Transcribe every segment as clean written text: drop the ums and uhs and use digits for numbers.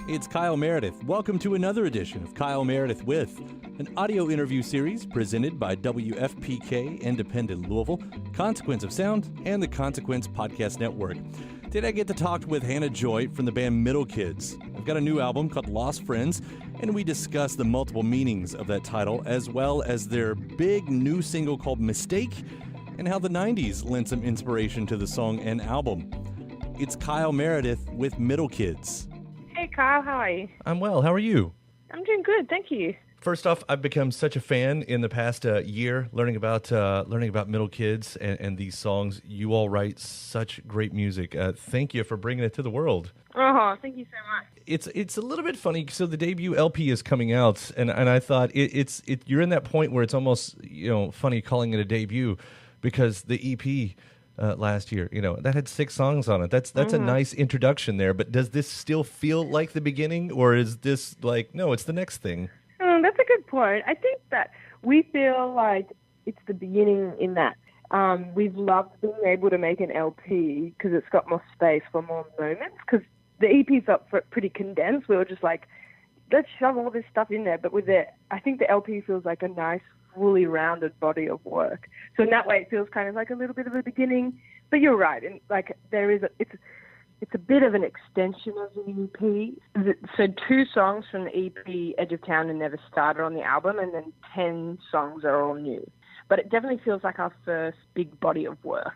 It's Kyle Meredith. Welcome to another edition of Kyle Meredith With, an audio interview series presented by WFPK Independent Louisville, Consequence of Sound, and the Consequence Podcast Network. Today I get to talk with Hannah Joy from the band Middle Kids. I've got a new album called Lost Friends, and we discuss the multiple meanings of that title, as well as their big new single called Mistake, and how the 90s lent some inspiration to the song and album. It's Kyle Meredith with Middle Kids. Hey Kyle, how are you? I'm well. How are you? I'm doing good, thank you. First off, I've become such a fan in the past year, learning about Middle Kids and these songs. You all write such great music. Thank you for bringing it to the world. Oh, thank you so much. It's a little bit funny. So the debut LP is coming out, and I thought you're in that point where it's almost funny calling it a debut, because the EP. Last year, that had 6 songs on it. That's a nice introduction there. But does this still feel like the beginning, or is this like, no, it's the next thing? That's a good point. I think that we feel like it's the beginning in that we've loved being able to make an LP because it's got more space for more moments. Because the EP felt pretty condensed. We were just like, let's shove all this stuff in there. But with it, I think the LP feels like a nice, fully rounded body of work. So in that way, it feels kind of like a little bit of a beginning. But you're right, and like it's a bit of an extension of the EP. So 2 songs from the EP, Edge of Town and Never Started, on the album, and then 10 songs are all new. But it definitely feels like our first big body of work.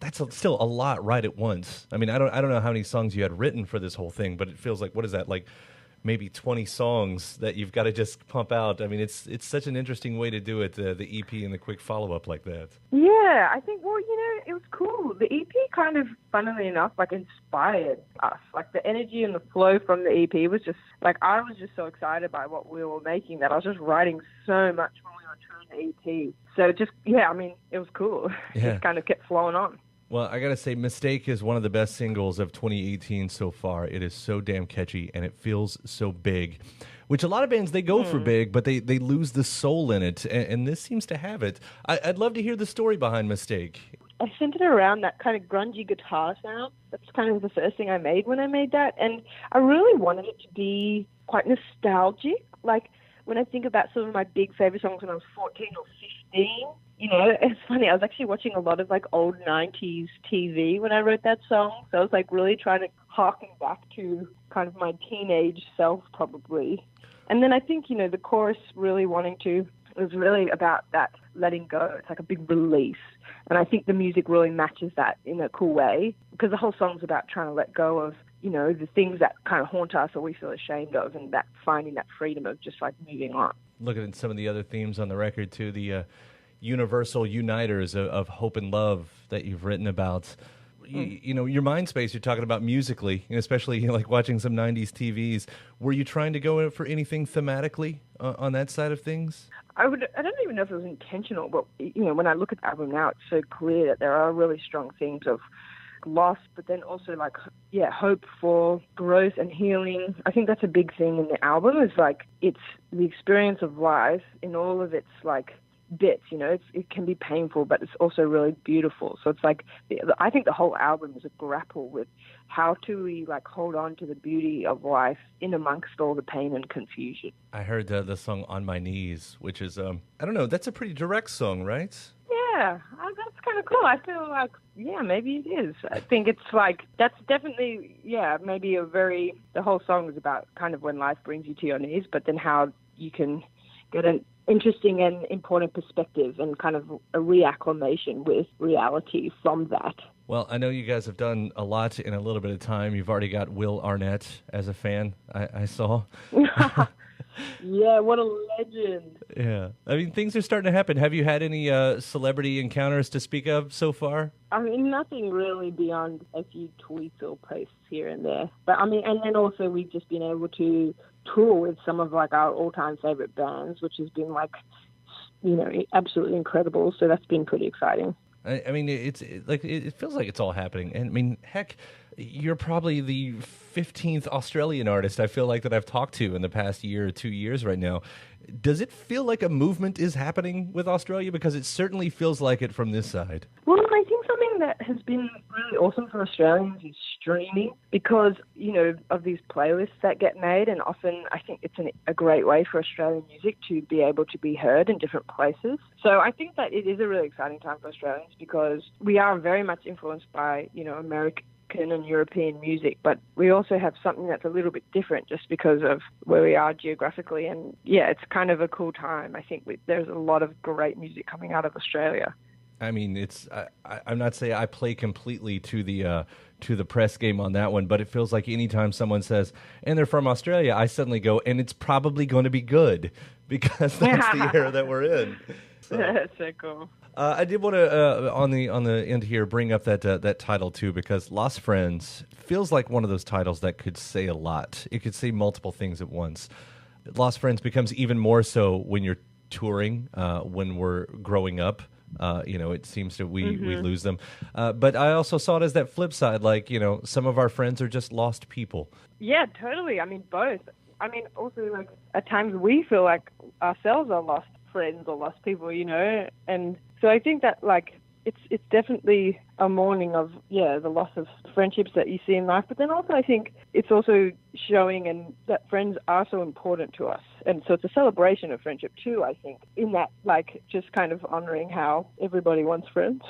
That's still a lot right at once. I mean, I don't know how many songs you had written for this whole thing, but it feels like, what is that, like maybe 20 songs that you've got to just pump out. I mean, it's such an interesting way to do it, the EP and the quick follow-up like that. Yeah, I think, well, it was cool. The EP kind of, funnily enough, like inspired us. Like the energy and the flow from the EP was just, like, I was just so excited by what we were making that I was just writing so much when we were touring the EP. So just, it was cool. Yeah. It just kind of kept flowing on. Well, I got to say, Mistake is one of the best singles of 2018 so far. It is so damn catchy, and it feels so big, which a lot of bands, they go for big, but they lose the soul in it, and this seems to have it. I'd love to hear the story behind Mistake. I centered around that kind of grungy guitar sound. That's kind of the first thing I made when I made that, and I really wanted it to be quite nostalgic. Like, when I think about some of my big favorite songs when I was 14 or 15, it's funny. I was actually watching a lot of like old 90s TV when I wrote that song. So I was like really trying to harken back to kind of my teenage self probably. And then I think, the chorus really it was really about that letting go. It's like a big release. And I think the music really matches that in a cool way, because the whole song's about trying to let go of, the things that kind of haunt us or we feel ashamed of, and that finding that freedom of just like moving on. Looking at some of the other themes on the record too, the universal uniters of hope and love that you've written about. Your mind space you're talking about musically, especially like watching some 90s TVs. Were you trying to go for anything thematically on that side of things? I don't even know if it was intentional, but when I look at the album now, it's so clear that there are really strong themes of loss, but then also like, hope for growth and healing. I think that's a big thing in the album, is like, it's the experience of life in all of its like bits, it can be painful, but it's also really beautiful. So it's like, I think the whole album is a grapple with how do we like hold on to the beauty of life in amongst all the pain and confusion. I heard the song On My Knees, which is, I don't know, that's a pretty direct song, right? Yeah, that's kind of cool. I feel like, maybe it is. I think it's like, that's definitely, maybe the whole song is about kind of when life brings you to your knees, but then how you can get an interesting and important perspective and kind of a reacclimation with reality from that. Well, I know you guys have done a lot in a little bit of time. You've already got Will Arnett as a fan, I saw. Yeah, what a legend. Yeah. I mean, things are starting to happen. Have you had any celebrity encounters to speak of so far? I mean, nothing really beyond a few tweets or posts here and there. But I mean, and then also we've just been able to tour with some of like our all-time favorite bands, which has been like, absolutely incredible. So that's been pretty exciting. I mean, it feels like it's all happening. And I mean, heck, you're probably the 15th Australian artist I feel like that I've talked to in the past year or 2 years right now. Does it feel like a movement is happening with Australia? Because it certainly feels like it from this side. Well, I think something that has been really really awesome for Australians is streaming because, of these playlists that get made, and often I think it's a great way for Australian music to be able to be heard in different places. So I think that it is a really exciting time for Australians because we are very much influenced by, American and European music, but we also have something that's a little bit different just because of where we are geographically. And yeah, it's kind of a cool time. I think there's a lot of great music coming out of Australia. I mean, I'm not saying I play completely to the press game on that one, but it feels like anytime someone says, and they're from Australia, I suddenly go, and it's probably going to be good because that's the era that we're in. So. That's so cool. I did want to, on the end here, bring up that title too, because Lost Friends feels like one of those titles that could say a lot. It could say multiple things at once. Lost Friends becomes even more so when you're touring, when we're growing up. It seems that we lose them. But I also saw it as that flip side, like, some of our friends are just lost people. Yeah, totally. I mean, both. I mean, also, like, at times we feel like ourselves are lost friends or lost people, and so I think that, like, it's definitely a mourning of, the loss of friendships that you see in life, but then also I think it's also showing and that friends are so important to us. And so it's a celebration of friendship too, I think, in that, like, just kind of honoring how everybody wants friends.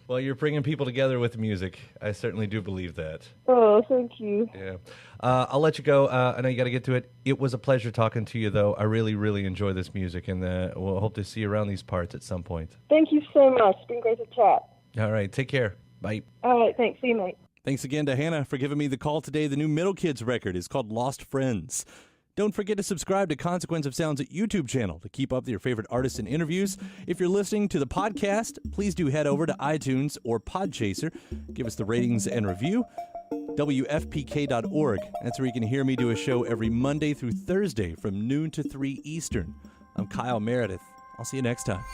Well, you're bringing people together with music. I certainly do believe that. Oh, thank you. Yeah. I'll let you go. I know you got to get to it. It was a pleasure talking to you, though. I really, really enjoy this music, and we'll hope to see you around these parts at some point. Thank you so much. It's been great to chat. All right. Take care. Bye. All right. Thanks. See you, mate. Thanks again to Hannah for giving me the call today. The new Middle Kids record is called Lost Friends. Don't forget to subscribe to Consequence of Sound's YouTube channel to keep up with your favorite artists and interviews. If you're listening to the podcast, please do head over to iTunes or Podchaser. Give us the ratings and review. WFPK.org. That's where you can hear me do a show every Monday through Thursday from noon to 3 Eastern. I'm Kyle Meredith. I'll see you next time.